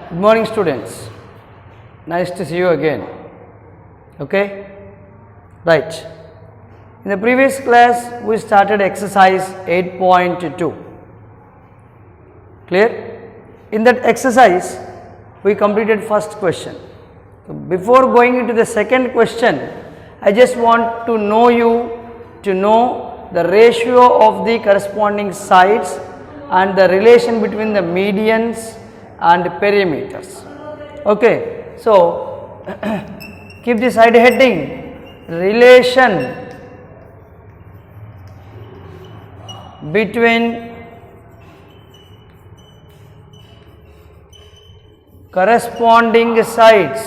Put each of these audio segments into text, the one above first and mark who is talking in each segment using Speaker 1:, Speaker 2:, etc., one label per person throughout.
Speaker 1: Good morning, students. Nice to see you again. Okay, right. In the previous class we started exercise 8.2. Clear? In that exercise we completed first question. So before going into the second question, I just want to know you to know the ratio of the corresponding sides and the relation between the medians and perimeters. Okay, so keep the side heading relation between corresponding sides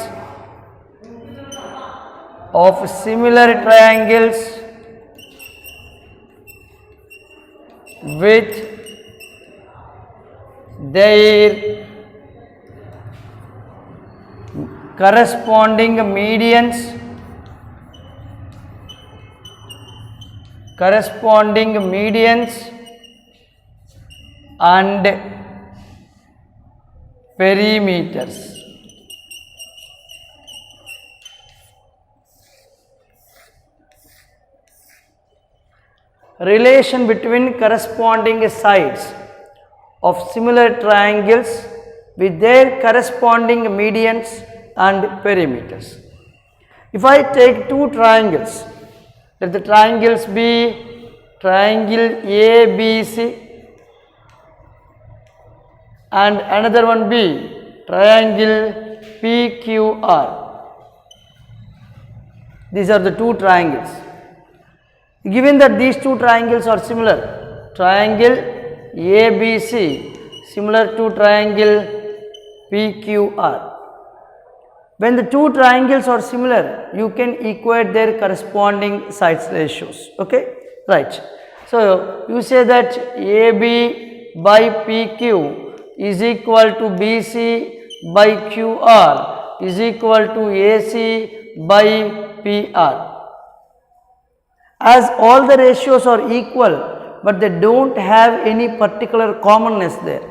Speaker 1: of similar triangles with their corresponding medians and perimeters. Relation between corresponding sides of similar triangles with their corresponding medians and perimeters. If I take two triangles, let the triangles be triangle ABC and another one be triangle PQR. These are the two triangles. Given that these two triangles are similar, triangle ABC similar to triangle PQR. When the two triangles are similar, you can equate their corresponding sides ratios. Okay, right. So you say that AB by PQ is equal to BC by QR is equal to AC by PR. As all the ratios are equal, but they don't have any particular commonness there.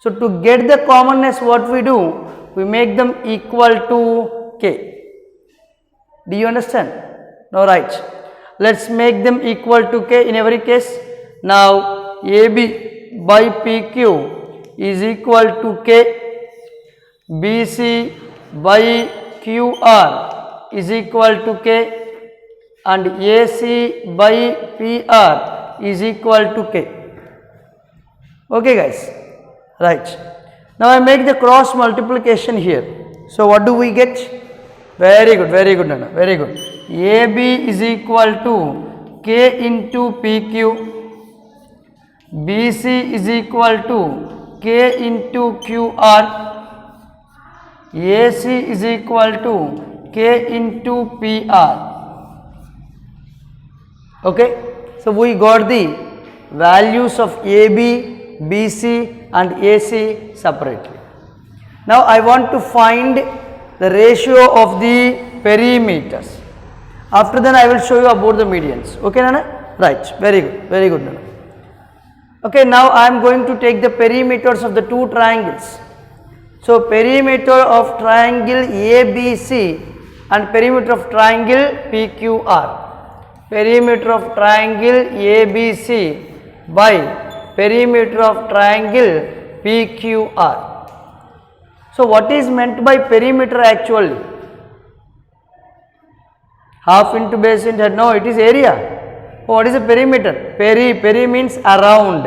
Speaker 1: So to get the commonness, what we do? We make them equal to K. Do you understand? No, right. Let's make them equal to K in every case. Now AB by PQ is equal to K. BC by QR is equal to K. And AC by PR is equal to K. Okay guys, right. Now I make the cross multiplication here. So what do we get? Very good, Nana, very good. AB is equal to K into PQ. BC is equal to K into QR. AC is equal to K into PR. Okay, so we got the values of AB, BC and AC separately. Now I want to find the ratio of the perimeters. After that I will show you about the medians. Okay, Nana? Right, very good, Nana. Okay, now I am going to take the perimeters of the two triangles. So perimeter of triangle ABC and perimeter of triangle PQR. Perimeter of triangle ABC by perimeter of triangle PQR. So what is meant by perimeter actually? Half into base into head. No, it is area. What is a perimeter? Peri means around.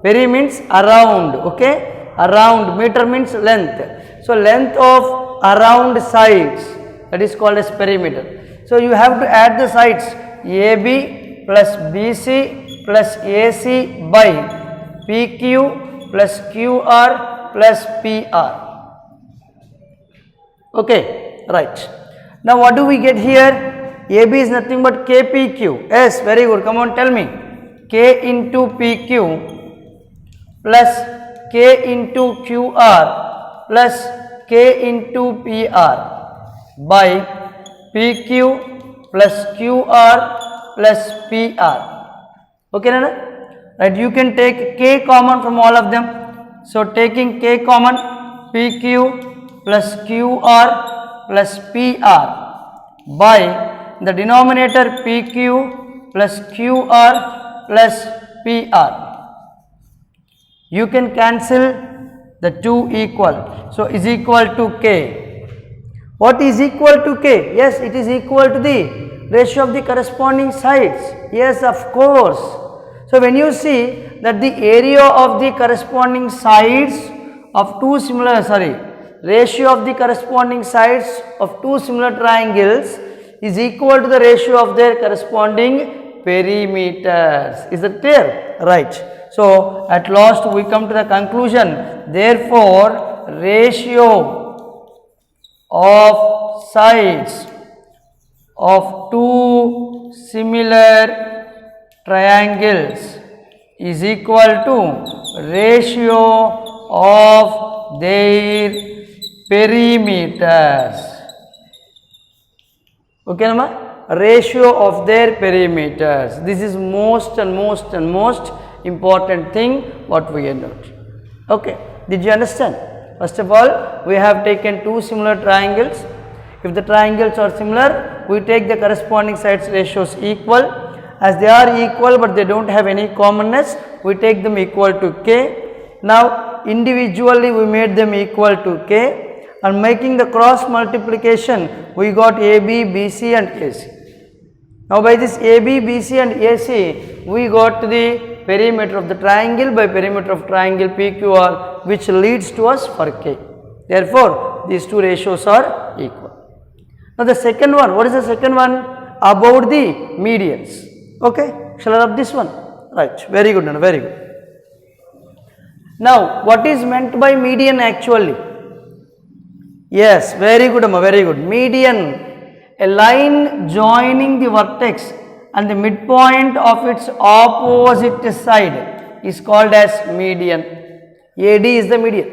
Speaker 1: Peri means around. Okay, around. Meter means length. So length of around sides, that is called as perimeter. So you have to add the sides AB plus BC plus AC by PQ plus QR plus PR. Okay, right. Now what do we get here? AB is nothing but KPQ. Yes, very good. Come on, tell me. K into PQ plus K into QR plus K into PR by PQ plus QR plus PR. Okay, Nana? Right, you can take K common from all of them. So taking K common, PQ plus QR plus PR by the denominator PQ plus QR plus PR. You can cancel the 2 equal. So, is equal to K. What is equal to K? Yes, it is equal to the ratio of the corresponding sides. Yes, of course. So, when you see that the area of the corresponding sides of ratio of the corresponding sides of two similar triangles is equal to the ratio of their corresponding perimeters. Is that clear? Right. So, at last we come to the conclusion. Therefore, ratio of sides of two similar triangles is equal to ratio of their perimeters. Okay, Nama? Ratio of their perimeters. This is most important thing what we note. Okay, did you understand? First of all, we have taken two similar triangles. If the triangles are similar, we take the corresponding sides ratios equal. As they are equal but they don't have any commonness, we take them equal to K. Now, individually we made them equal to K, and making the cross multiplication, we got AB, BC and AC. Now, by this AB, BC and AC, we got the perimeter of the triangle by perimeter of triangle PQR, which leads to us for K. Therefore, these two ratios are equal. Now, the second one, what is the second one? About the medians. Okay, shall I rub this one? Right, very good, Nana, very good. Now, what is meant by median actually? Yes, very good, Amma, very good. Median, a line joining the vertex and the midpoint of its opposite side is called as median. AD is the median.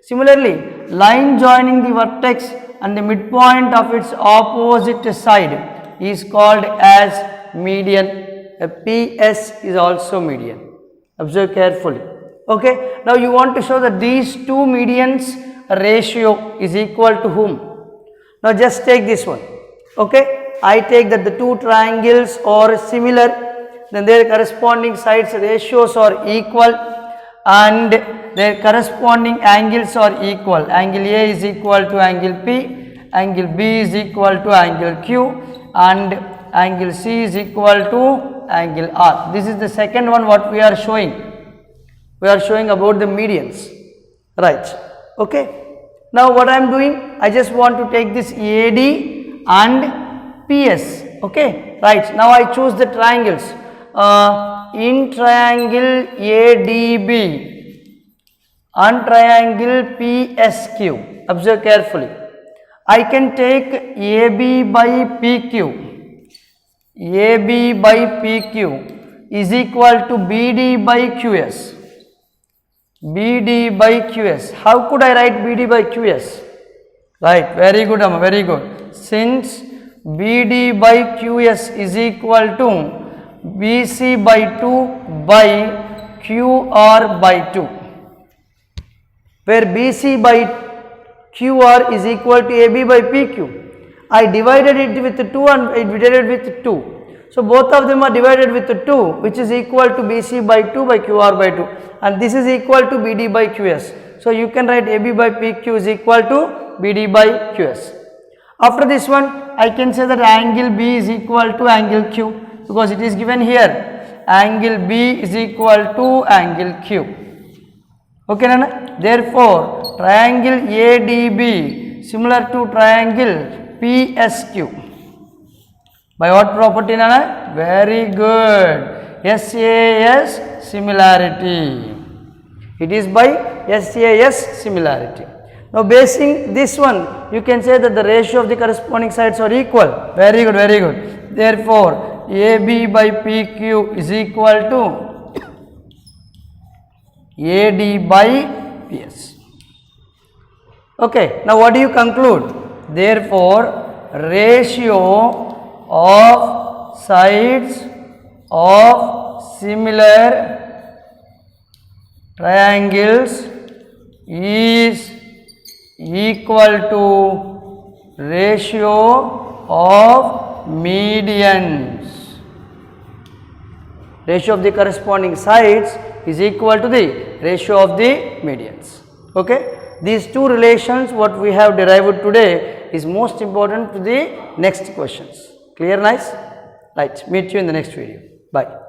Speaker 1: Similarly, line joining the vertex and the midpoint of its opposite side is called as median. A PS is also median. Observe carefully. Okay. Now, you want to show that these two medians ratio is equal to whom? Now, just take this one. Okay. I take that the two triangles are similar, then their corresponding sides ratios are equal and their corresponding angles are equal. Angle A is equal to angle P, angle B is equal to angle Q and angle C is equal to angle R. This is the second one what we are showing. We are showing about the medians. Right. Okay. Now, what I am doing? I just want to take this AD and PS. Okay, right. Now I choose the triangles. In triangle ADB and triangle PSQ. Observe carefully. I can take AB by PQ. AB by PQ is equal to BD by QS. BD by QS. How could I write BD by QS? Right. Very good, Amma. Very good. Since BD by QS is equal to BC by 2 by QR by 2, where BC by QR is equal to AB by PQ. I divided it with 2 and I divided with 2. So, both of them are divided with 2, which is equal to BC by 2 by QR by 2, and this is equal to BD by QS. So, you can write AB by PQ is equal to BD by QS. After this one, I can say that angle B is equal to angle Q, because it is given here. Angle B is equal to angle Q. Okay, Nana? Therefore, triangle ADB similar to triangle PSQ. By what property, Nana? Very good. SAS similarity. It is by SAS similarity. Now, basing this one, you can say that the ratio of the corresponding sides are equal. Very good, very good. Therefore, AB by PQ is equal to AD by PS. Okay. Now, what do you conclude? Therefore, ratio of sides of similar triangles is equal to ratio of medians. Ratio of the corresponding sides is equal to the ratio of the medians. Okay, these two relations what we have derived today is most important to the next questions. Clear? Nice. Right, meet you in the next video. Bye.